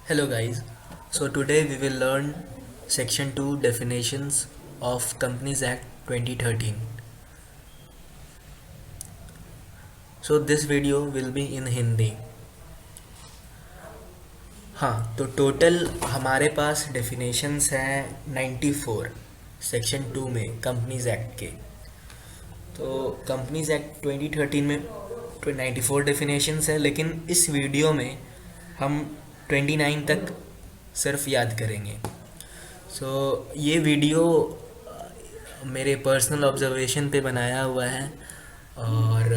Hello guys. So today we will learn section 2 definitions of Companies Act 2013. So this video will be in Hindi. हाँ, तो total हमारे पास definitions हैं 94 section 2 में companies act के। तो companies act 2013 में 94 definitions है, लेकिन इस वीडियो में हम 29 तक सिर्फ याद करेंगे। ये वीडियो मेरे पर्सनल ऑब्जर्वेशन पे बनाया हुआ है और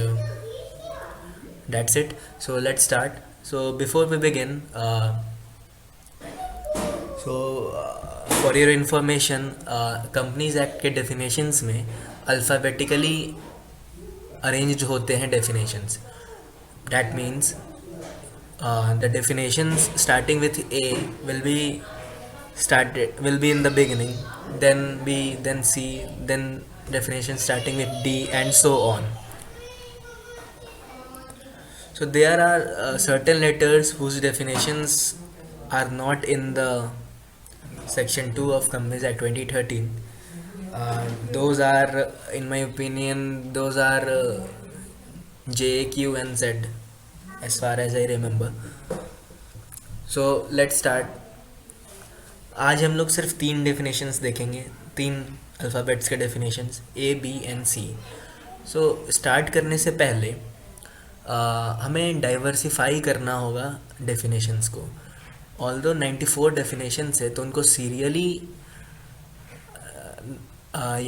that's it. So let's start. So before we begin, for your information, companies act के डेफिनेशंस में अल्फ़ाबेटिकली अरेंज्ड होते हैं definitions. That means the definitions starting with A will be in the beginning, then B, then C, then definitions starting with D, and so on. So there are certain letters whose definitions are not in the section 2 of Companies Act 2013. Those are, in my opinion, those are J, Q and Z as far as I remember. So let's start. आज हम लोग सिर्फ 3 definitions देखेंगे, 3 alphabets के definitions A, B and C. So start करने से पहले हमें डाइवर्सिफाई करना होगा डेफिनेशंस को। ऑल्दो 94 डेफिनेशंस है तो उनको सीरियली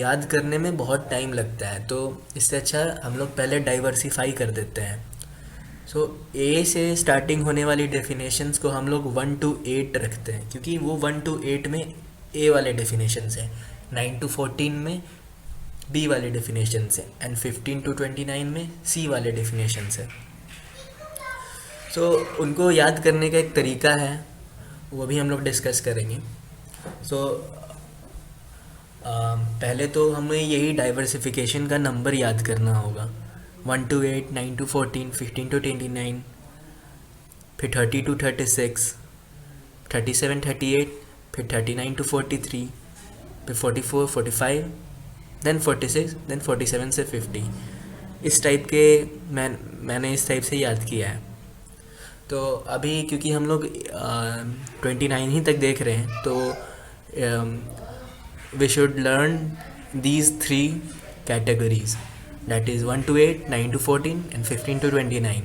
याद करने में बहुत टाइम लगता है, तो इससे अच्छा हम लोग पहले डाइवर्सिफाई कर देते हैं। सो ए से स्टार्टिंग होने वाली डेफिनेशंस को हम लोग 1 to 8 रखते हैं, क्योंकि वो 1 to 8 में ए वाले डेफिनेशंस हैं, 9 to 14 में बी वाले डेफिनेशंस हैं एंड 15 to 29 में सी वाले डेफिनेशंस हैं। सो उनको याद करने का एक तरीका है, वो भी हम लोग डिस्कस करेंगे। पहले तो हमें यही डाइवर्सिफिकेशन का नंबर याद करना होगा, 1 to 8, 9 to 14, 15 to 29, फिर 30 to 36, 37, 38, फिर 39 to 43, फिर 44, 45, देन 46, देन 47 से 50। इस टाइप के मैंने इस टाइप से याद किया है। तो अभी क्योंकि हम लोग 29 ही तक देख रहे हैं, तो we should learn these 3 categories, that is 1 to 8, 9 to 14 and 15 to 29।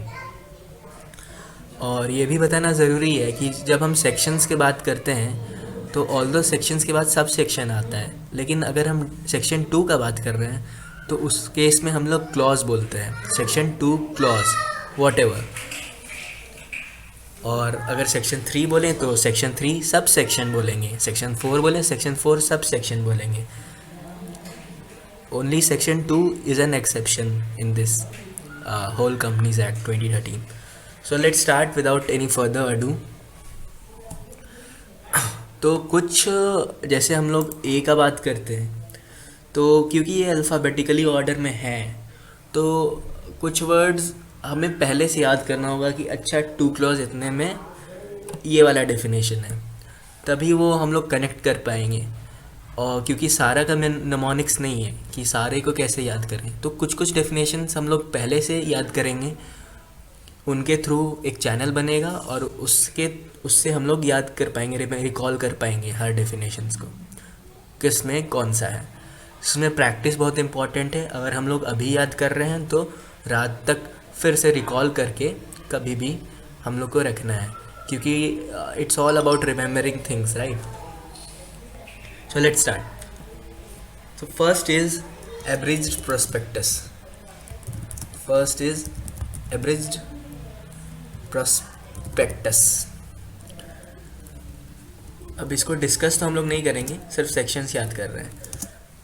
और ये भी बताना ज़रूरी है कि जब हम सेक्शंस की बात करते हैं तो ऑल्दो सेक्शंस के बाद सब सेक्शन आता है, लेकिन अगर हम सेक्शन 2 का बात कर रहे हैं तो उस केस में हम लोग क्लॉज बोलते हैं, सेक्शन 2 क्लॉज वॉटेवर। और अगर सेक्शन 3 बोलें तो सेक्शन 3 सब सेक्शन बोलेंगे, सेक्शन 4 बोलें सेक्शन 4 सब सेक्शन बोलेंगे। Only section 2 is an exception in this whole Companies Act 2013. So let's start without any further ado. तो कुछ जैसे हम लोग A का बात करते हैं, तो क्योंकि ये अल्फ़ाबेटिकली ऑर्डर में है तो कुछ वर्ड्स हमें पहले से याद करना होगा कि अच्छा 2 क्लॉज इतने में ये वाला डेफिनेशन है, तभी वो हम लोग कनेक्ट कर पाएंगे। और क्योंकि सारा का निमोनिक्स नहीं है कि सारे को कैसे याद करें, तो कुछ कुछ डेफिनेशंस हम लोग पहले से याद करेंगे, उनके थ्रू एक चैनल बनेगा और उससे हम लोग याद कर पाएंगे, रिकॉल कर पाएंगे हर डेफिनेशंस को किस में कौन सा है। इसमें प्रैक्टिस बहुत इम्पॉर्टेंट है। अगर हम लोग अभी याद कर रहे हैं तो रात तक फिर से रिकॉल करके कभी भी हम लोग को रखना है, क्योंकि it's all about remembering things, right. So let's start. So first is abridged prospectus. First is abridged prospectus. अब इसको डिस्कस तो हम लोग नहीं करेंगे, सिर्फ सेक्शंस याद कर रहे हैं।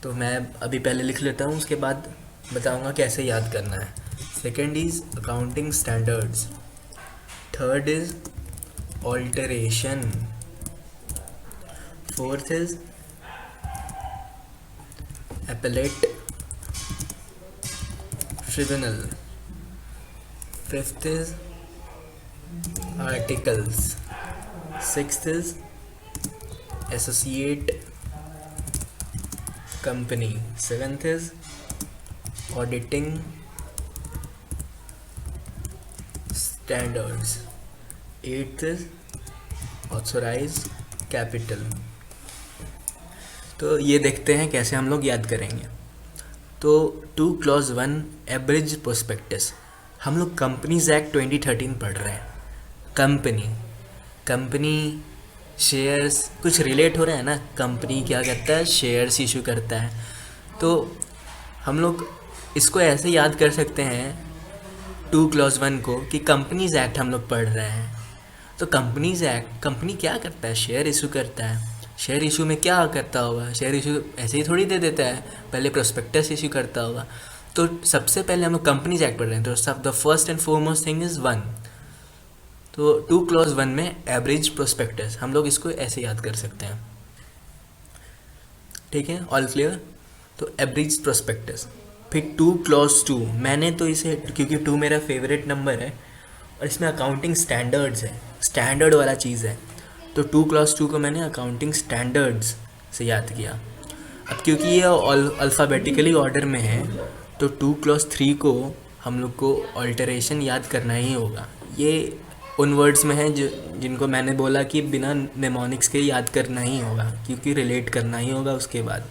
तो मैं अभी पहले लिख लेता हूँ, उसके बाद बताऊँगा कैसे याद करना है। Second is accounting standards. Third is alteration. Fourth is appellate tribunal. Fifth is articles. Sixth is associate company. Seventh is auditing standards. Eighth is authorized capital. तो ये देखते हैं कैसे हम लोग याद करेंगे. तो 2 clause 1 एवरेज प्रोस्पेक्टस. हम लोग कंपनीज एक्ट 2013 पढ़ रहे हैं. कंपनी शेयर्स कुछ रिलेट हो रहा है ना. कंपनी क्या करता है, शेयर्स इशू करता है. तो हम लोग इसको ऐसे याद कर सकते हैं 2 clause 1 को कि कंपनीज एक्ट हम लोग पढ़ रहे हैं. तो कंपनीज एक्ट, कंपनी क्या करता है, शेयर इशू करता है. शेयर इशू में क्या करता होगा, शेयर इशू ऐसे ही थोड़ी दे देता है, पहले प्रोस्पेक्टस इशू करता होगा. तो सबसे पहले हम लोग कंपनीज एक्ट पढ़ रहे हैं. तो सब the first and foremost thing is 1. तो 2 clause 1 में एवरेज प्रोस्पेक्टस, हम लोग इसको ऐसे याद कर सकते हैं. ठीक है, ऑल क्लियर. तो एवरेज प्रोस्पेक्टस. फिर 2 clause 2, मैंने तो इसे, क्योंकि 2 मेरा फेवरेट नंबर है और इसमें अकाउंटिंग स्टैंडर्ड्स है, स्टैंडर्ड वाला चीज़ है. तो 2 clause 2 को मैंने अकाउंटिंग स्टैंडर्ड्स से याद किया. अब क्योंकि ये अल्फ़ाबेटिकली ऑर्डर में है तो 2 clause 3 को हम लोग को ऑल्टरेशन याद करना ही होगा. ये उन वर्ड्स में है जिनको मैंने बोला कि बिना नेमोनिक्स के याद करना ही होगा, क्योंकि रिलेट करना ही होगा उसके बाद.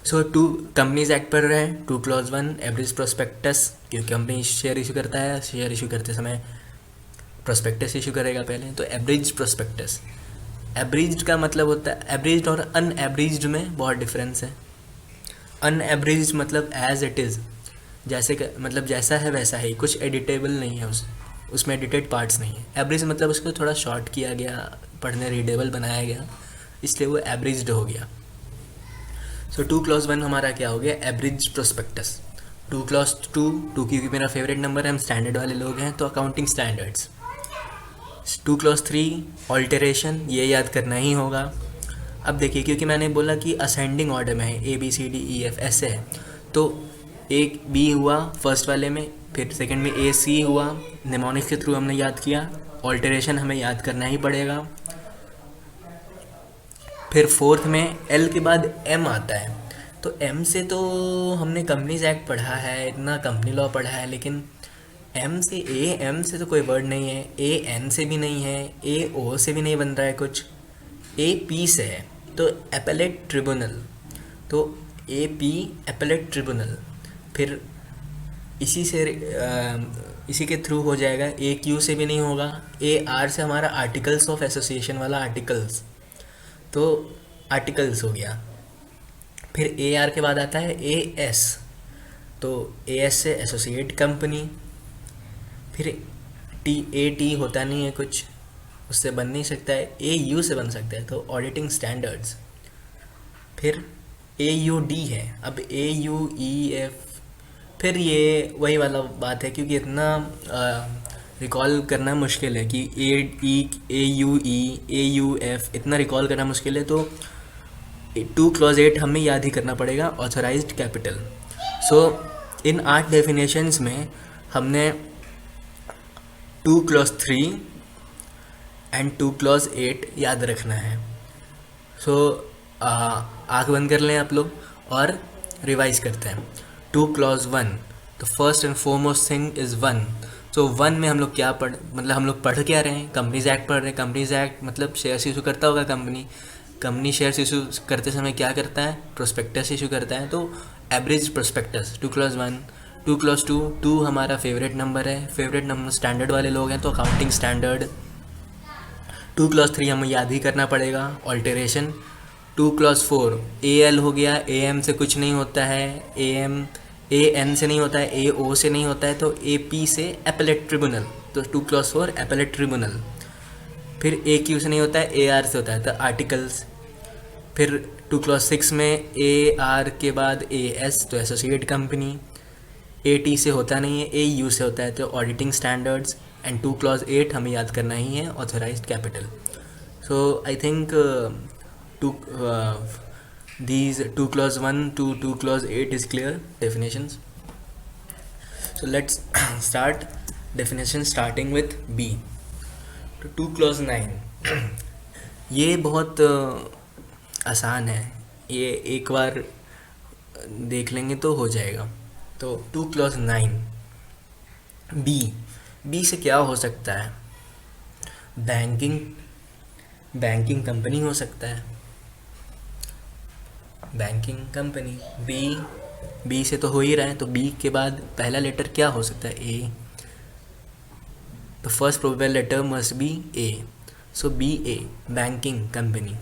सो 2 कंपनीज एक्ट पढ़ रहे हैं. 2 clause 1 एवरेज प्रोस्पेक्टस, क्योंकि कंपनी शेयर इशू करता है, शेयर इशू करते समय प्रोस्पेक्टस इशू करेगा पहले. तो एवरेज प्रोस्पेक्टस. एवरेज का मतलब होता है, एवरेज और अनएवरेज में बहुत डिफरेंस है. अनएवरेज मतलब एज इट इज़, जैसे मतलब जैसा है वैसा ही, कुछ एडिटेबल नहीं है, उसमें एडिटेड पार्ट्स नहीं है. एवरेज मतलब उसको थोड़ा शॉर्ट किया गया, पढ़ने रीडेबल बनाया गया, इसलिए वो एवरेज्ड हो गया. सो 2 clause 1 हमारा क्या हो गया, एवरेज प्रोस्पेक्टस. 2 clause 2 क्योंकि मेरा फेवरेट नंबर है, हम स्टैंडर्ड वाले लोग हैं, तो अकाउंटिंग स्टैंडर्ड्स. 2 clause 3 ऑल्टरेशन, ये याद करना ही होगा. अब देखिए, क्योंकि मैंने बोला कि असेंडिंग ऑर्डर में है, ABCDEF ऐसे है, तो एक B हुआ फर्स्ट वाले में, फिर सेकंड में AC हुआ, नेमोनिक्स के थ्रू हमने याद किया. ऑल्टरेशन हमें याद करना ही पड़ेगा. फिर फोर्थ में L के बाद M आता है. तो M से तो हमने कंपनीज एक्ट पढ़ा है, इतना कंपनी लॉ पढ़ा है, लेकिन M से M से तो कोई वर्ड नहीं है, AN से भी नहीं है, AO से भी नहीं बन रहा है कुछ, AP से है. तो एपेलेट ट्रिब्यूनल, तो AP एपेलेट ट्रिब्यूनल. फिर इसी के थ्रू हो जाएगा. AQ से भी नहीं होगा. AR से हमारा आर्टिकल्स ऑफ एसोसिएशन वाला आर्टिकल्स, तो आर्टिकल्स हो गया. फिर AR के बाद आता है AS, तो AS से एसोसिएट कंपनी. फिर AT होता नहीं है कुछ, उससे बन नहीं सकता है. AU से बन सकता है, तो ऑडिटिंग स्टैंडर्ड्स. फिर AUD है. अब AUEF, फिर ये वही वाला बात है, क्योंकि इतना रिकॉल करना मुश्किल है कि AUE AUF इतना रिकॉल करना मुश्किल है. तो 2 clause 8 हमें याद ही करना पड़ेगा, ऑथराइज्ड कैपिटल. सो इन 8 डेफिनेशंस में हमने 2 clause 3 एंड 2 clause 8 याद रखना है. सो आँख बंद कर लें आप लोग और रिवाइज करते हैं. 2 clause 1, तो first and foremost thing is 1. तो 1 में हम लोग क्या मतलब हम लोग पढ़ क्या रहे हैं, कंपनीज एक्ट पढ़ रहे हैं. कंपनीज एक्ट मतलब शेयर्स इशू करता होगा कंपनी शेयर्स इशू करते समय क्या करता है, प्रोस्पेक्टस इशू करता है. तो एवरेज प्रोस्पेक्टस 2 clause 1. 2 clause 2 हमारा फेवरेट नंबर है, फेवरेट नंबर स्टैंडर्ड वाले लोग हैं, तो अकाउंटिंग स्टैंडर्ड. 2 clause 3 हमें याद ही करना पड़ेगा, ऑल्टरेशन. 2 clause 4 AL हो गया, AM से कुछ नहीं होता है, AN से नहीं होता है, AO से नहीं होता है, तो AP से एपेलेट ट्रिब्यूनल, तो 2 clause 4 एपेलेट ट्रिब्यूनल. फिर AQ से नहीं होता है, AR से होता है, तो आर्टिकल्स. फिर 2 clause 6 में AR के बाद AS, तो एसोसिएट कंपनी. AT से होता नहीं है, AU से होता है, तो ऑडिटिंग स्टैंडर्ड्स. एंड 2 clause 8 हमें याद करना ही है, authorised capital. So I think these 2 clause 1 to 2 clause 8 is clear definitions. So let's start definition starting with B. तो 2 क्लॉज 9 ये बहुत आसान है, ये एक बार देख लेंगे तो हो जाएगा। तो 2 क्लॉज 9 बी, बी से क्या हो सकता है? बैंकिंग, बैंकिंग कंपनी हो सकता है, बैंकिंग कंपनी। बी, बी से तो हो ही रहा है, तो बी के बाद पहला लेटर क्या हो सकता है? A, the first probable letter must be A, so B A, banking company.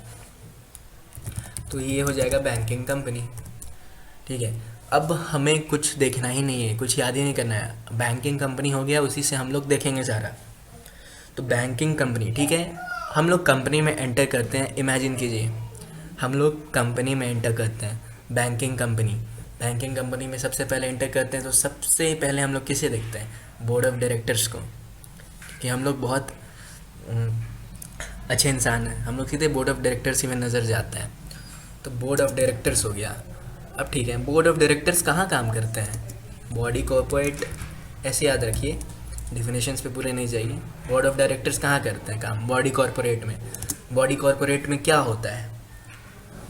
तो ये हो जाएगा बैंकिंग कंपनी। ठीक है, अब हमें कुछ देखना ही नहीं है, कुछ याद ही नहीं करना है, बैंकिंग कंपनी हो गया, उसी से हम लोग देखेंगे सारा। तो बैंकिंग कंपनी, ठीक है, हम लोग कंपनी में एंटर करते हैं। इमेजिन कीजिए हम लोग कंपनी में एंटर करते हैं, बैंकिंग कंपनी। बैंकिंग कंपनी में सबसे पहले एंटर करते हैं तो सबसे पहले हम लोग किसे देखते हैं? बोर्ड ऑफ डायरेक्टर्स को, कि हम लोग बहुत अच्छे इंसान हैं, हम लोग सीधे बोर्ड ऑफ डायरेक्टर्स ही में नज़र जाते हैं। तो बोर्ड ऑफ डायरेक्टर्स हो गया। अब ठीक है, बोर्ड ऑफ डायरेक्टर्स कहाँ काम करते हैं? बॉडी कॉर्पोरेट, ऐसे याद रखिए, डिफिनेशंस पे पूरे नहीं जाइए। बोर्ड ऑफ डायरेक्टर्स कहाँ करते हैं काम? बॉडी कॉर्पोरेट में। बॉडी कॉर्पोरेट में क्या होता है?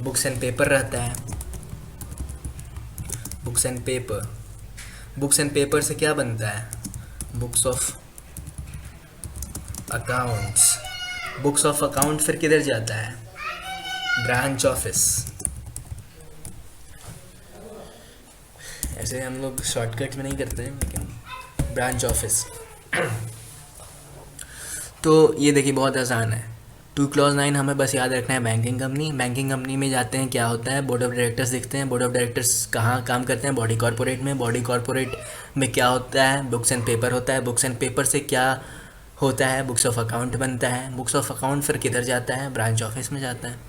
बुक्स एंड पेपर रहता है, books and paper. Books and paper से क्या बनता है? Books of accounts. Books of account फिर किधर जाता है? Branch office. ऐसे हम लोग शॉर्टकट में नहीं करते हैं, लेकिन ब्रांच ऑफिस। तो ये देखिए बहुत आसान है। 2 क्लॉज 9 हमें बस याद रखना है, बैंकिंग कंपनी। बैंकिंग कंपनी में जाते हैं, क्या होता है? बोर्ड ऑफ डायरेक्टर्स दिखते हैं। बोर्ड ऑफ डायरेक्टर्स कहाँ काम करते हैं? बॉडी कॉर्पोरेट में। बॉडी कॉर्पोरेट में क्या होता है? बुक्स एंड पेपर होता है। बुक्स एंड पेपर से क्या होता है? बुक्स ऑफ अकाउंट बनता है। बुक्स ऑफ अकाउंट फिर किधर जाता है? ब्रांच ऑफिस में जाता है।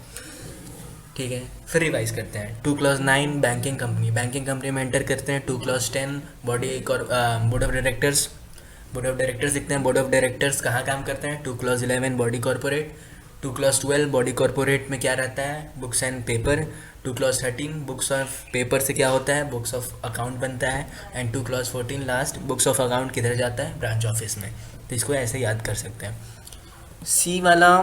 ठीक है, फिर रिवाइज करते हैं। 2 clause 9 banking company. Banking company में एंटर करते हैं। 2 clause 10 board of directors. Board of directors दिखते हैं। बोर्ड ऑफ डायरेक्टर्स कहाँ काम करते हैं? 2 clause 11 body corporate. 2 clause 12 body corporate में क्या रहता है? Books and paper. 2 clause 13 books of paper से क्या होता है? बुक्स ऑफ अकाउंट बनता है। And 2 clause 14 last, books of account किधर जाता है? ब्रांच ऑफिस में। तो इसको ऐसे याद कर सकते हैं। सी वाला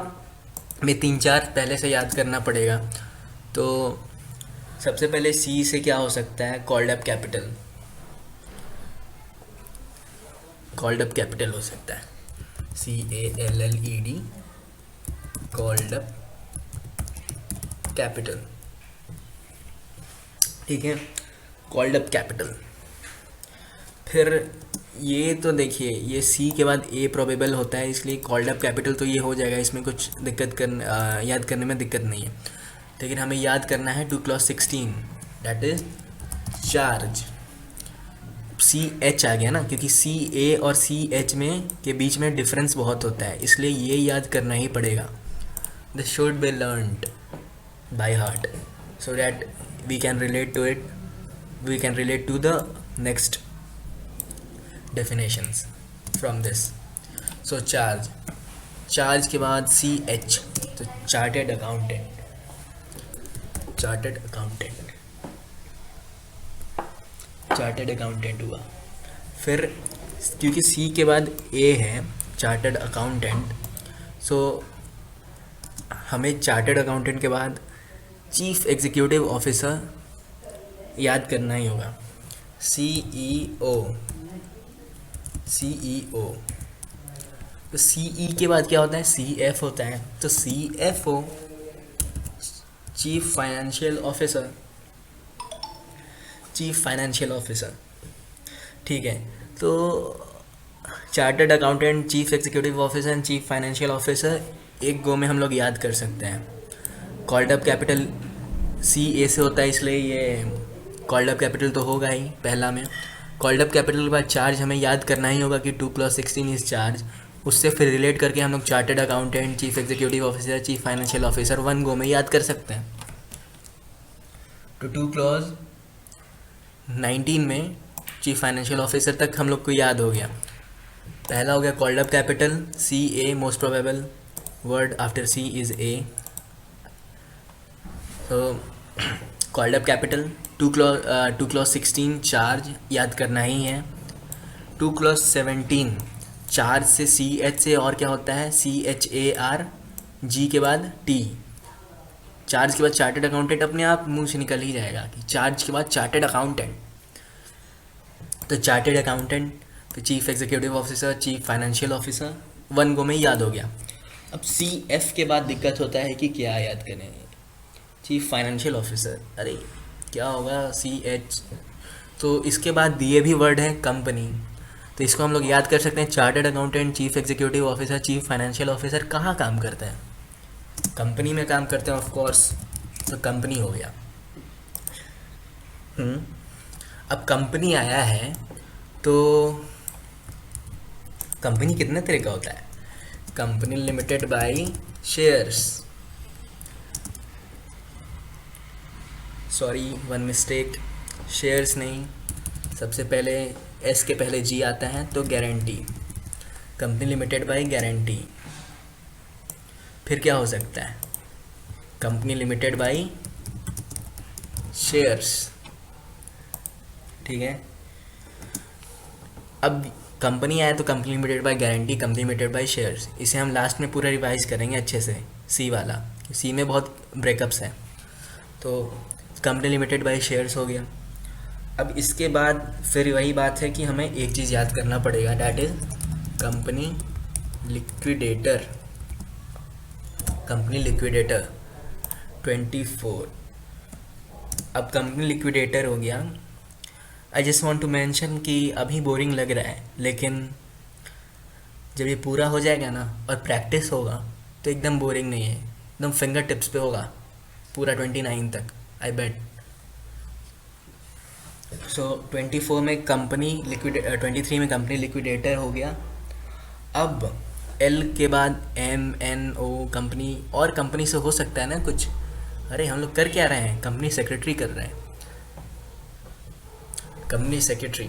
में 3-4 पहले से याद करना पड़ेगा। तो सबसे पहले सी से क्या हो सकता है? Called up capital. Called up capital हो सकता है, CALLED, कॉल्ड अप कैपिटल। ठीक है, कॉल्ड अप कैपिटल। फिर ये तो देखिए, ये सी के बाद ए प्रोबेबल होता है, इसलिए कॉल्ड अप कैपिटल तो ये हो जाएगा, इसमें कुछ याद करने में दिक्कत नहीं है। लेकिन हमें याद करना है 2 clause 16, that is charge. CH आ गया ना, क्योंकि CA और CH में के बीच में डिफरेंस बहुत होता है, इसलिए ये याद करना ही पड़ेगा। This should be learned by heart so that we can relate to it, we can relate to the next definitions from this. So charge, charge के बाद CH, तो chartered accountant. Chartered accountant, chartered accountant हुआ। फिर क्योंकि C के बाद A है, chartered accountant, सो हमें चार्टेड अकाउंटेंट के बाद चीफ एग्जीक्यूटिव ऑफिसर याद करना ही होगा, CEO। CEO, तो CE के बाद क्या होता है? CF होता है, तो CFO, chief financial officer. Chief financial officer, ठीक है। तो chartered accountant, chief executive officer and chief financial officer एक गो में हम लोग याद कर सकते हैं। कॉल्ड अप कैपिटल CA से होता है, इसलिए ये कॉल्ड अप कैपिटल तो होगा ही पहला में। कॉल्ड अप कैपिटल के बाद चार्ज हमें याद करना ही होगा कि 2 क्लॉज 16 इज चार्ज। उससे फिर रिलेट करके हम लोग chartered accountant, chief executive officer, chief financial officer one go में याद कर सकते हैं। तो 2 क्लॉज 19 में चीफ फाइनेंशियल ऑफिसर तक हम लोग को याद हो गया। पहला हो गया called up capital, CA, most probable word after C is A। तो called up capital, 2 clause 16 charge याद करना ही है। 2 क्लॉज 17 चार्ज से CH से और क्या होता है, CHARG के बाद T। चार्ज के बाद चार्टेड अकाउंटेंट अपने आप मुंह से निकल ही जाएगा कि चार्ज के बाद चार्टेड अकाउंटेंट। तो चार्टेड अकाउंटेंट, फिर chief executive officer, chief financial officer, one go में याद हो गया। अब CF के बाद दिक्कत होता है कि क्या याद करें, चीफ फाइनेंशियल ऑफिसर, अरे क्या होगा CH। तो इसके बाद दिए भी वर्ड है कंपनी, तो इसको हम लोग याद कर सकते हैं, chartered accountant, chief executive officer, chief financial officer कहाँ काम करते हैं, कंपनी में काम करते हैं ऑफ कोर्स, तो कंपनी हो गया। अब कंपनी आया है तो कंपनी कितने तरह का होता है, company limited by shares, sorry one mistake, shares नहीं, सबसे पहले एस के पहले जी आता है तो guarantee, company limited by guarantee. फिर क्या हो सकता है, कंपनी लिमिटेड बाय शेयर्स, ठीक है। अब कंपनी आया तो company limited by guarantee, company limited by shares, इसे हम लास्ट में पूरा रिवाइज करेंगे अच्छे से, सी वाला, सी में बहुत ब्रेकअप्स हैं। तो कंपनी लिमिटेड बाय शेयर्स हो गया। अब इसके बाद फिर वही बात है कि हमें एक चीज़ याद करना पड़ेगा, that is company liquidator, company liquidator 24। अब कंपनी लिक्विडेटर हो गया। I just want to mention कि अभी बोरिंग लग रहा है, लेकिन जब ये पूरा हो जाएगा ना और प्रैक्टिस होगा तो एकदम बोरिंग नहीं है, एकदम फिंगर टिप्स पे होगा पूरा 29 तक, आई बेट। सो 24 में कंपनी लिक्विडेटर, 23 में कंपनी लिक्विडेटर हो गया। अब एल के बाद MNO कंपनी, और कंपनी से हो सकता है ना कुछ, अरे हम लोग कर क्या रहे हैं, कंपनी सेक्रेटरी कर रहे हैं, कंपनी सेक्रेटरी,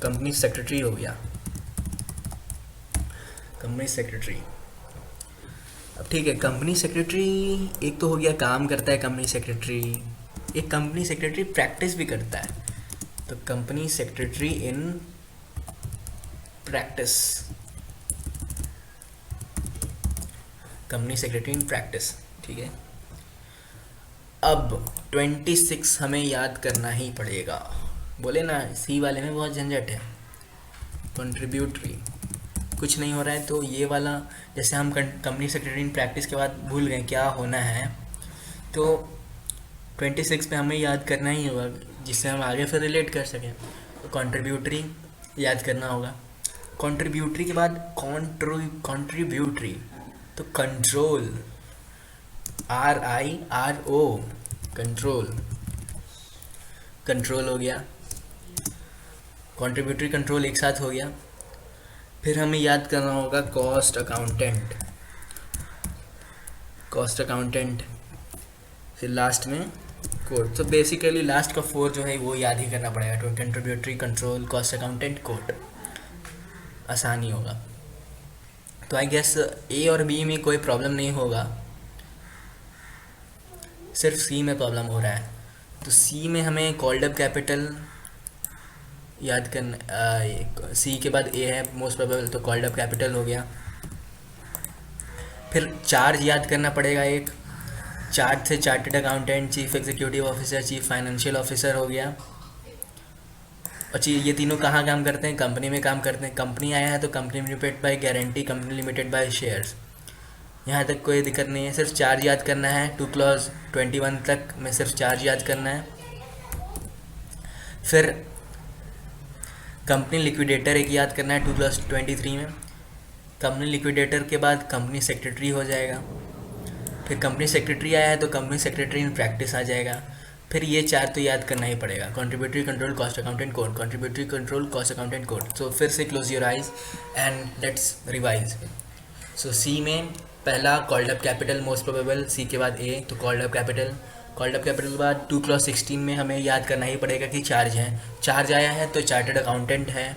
कंपनी सेक्रेटरी हो गया, कंपनी सेक्रेटरी। अब ठीक है, कंपनी सेक्रेटरी एक तो हो गया, काम करता है कंपनी सेक्रेटरी, एक कंपनी सेक्रेटरी प्रैक्टिस भी करता है, तो company secretary in practice, company secretary in practice, ठीक है। अब 26 हमें याद करना ही पड़ेगा, बोले ना सी वाले में बहुत झंझट है, कंट्रीब्यूटरी, कुछ नहीं हो रहा है तो ये वाला, जैसे हम कंपनी सेक्रेटरी इन प्रैक्टिस के बाद भूल गए क्या होना है, तो 26 पे हमें याद करना ही होगा, जिससे हम आगे फिर रिलेट कर सकें। तो कंट्रीब्यूटरी याद करना होगा, कंट्रीब्यूटरी के बाद कंट्रीब्यूटरी, तो कंट्रोल, RIRO, कंट्रोल, कंट्रोल हो गया, कंट्रीब्यूटरी कंट्रोल एक साथ हो गया। फिर हमें याद करना होगा कॉस्ट अकाउंटेंट, कॉस्ट अकाउंटेंट, फिर लास्ट में कोड। तो बेसिकली लास्ट का 4 जो है वो याद ही करना पड़ेगा, तो contributory, control, cost accountant, code, आसानी होगा। तो आई गेस A और B में कोई प्रॉब्लम नहीं होगा, सिर्फ C में प्रॉब्लम हो रहा है। तो C में हमें कॉल्ड अप कैपिटल याद करना, C के बाद A है मोस्ट प्रोबेबल, तो कॉल्ड अप कैपिटल हो गया। फिर चार्ज याद करना पड़ेगा, एक चार्ज से chartered accountant, chief executive officer, chief financial officer हो गया। और ये तीनों कहाँ काम करते हैं, कंपनी में काम करते हैं। कंपनी आया है तो company limited by guarantee, company limited by shares, यहाँ तक कोई दिक्कत नहीं है, सिर्फ चार्ज याद करना है। 2 क्लॉज 21 तक में सिर्फ चार्ज याद करना है। फिर कंपनी लिक्विडेटर एक याद करना है 2 क्लॉज 23 में। कंपनी लिक्विडेटर के बाद कंपनी सेक्रेटरी हो जाएगा। फिर कंपनी सेक्रेटरी आया है तो कंपनी सेक्रेटरी इन प्रैक्टिस आ जाएगा। फिर ये 4 तो याद करना ही पड़ेगा, contributory control cost accountant code, contributory control cost accountant code. So फिर से close your eyes and let's revise. So C में पहला called up capital most probable, C के बाद ए, तो called up capital. Called up capital के बाद 2 clause 16 में हमें याद करना ही पड़ेगा कि चार्ज है। चार्ज आया है तो चार्टर्ड अकाउंटेंट है,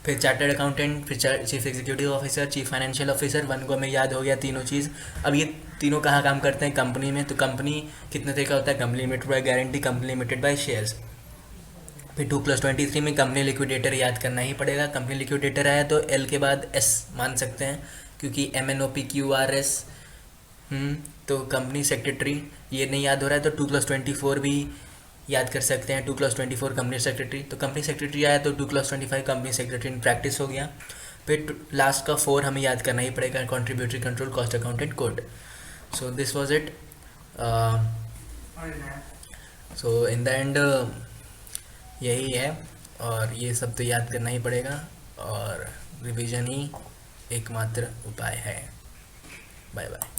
फिर चार्टर्ड अकाउंटेंट, फिर chief executive officer, chief financial officer, one को हमें याद हो गया तीनों चीज़। अब ये तीनों कहाँ काम करते हैं, कंपनी में। तो कंपनी कितने तरह का होता है, company limited by guarantee, company limited by shares. फिर 2+23 में कंपनी लिक्विडेटर याद करना ही पड़ेगा। कंपनी लिक्विडेटर आया तो एल के बाद एस मान सकते हैं, क्योंकि MNOPQRS। तो कंपनी सेक्रेटरी ये नहीं याद हो रहा है तो 2+24 भी याद कर सकते हैं। 2+24 कंपनी सेक्रेटरी, तो कंपनी सेक्रेटरी आया तो 2+25 कंपनी सेक्रेटरी इन प्रैक्टिस हो गया। फिर लास्ट का 4 हमें याद करना ही पड़ेगा, contributory control cost accountant code. So this was it. So in the end यही है, और ये सब तो याद करना ही पड़ेगा, और रिवीजन ही एकमात्र उपाय है। Bye bye.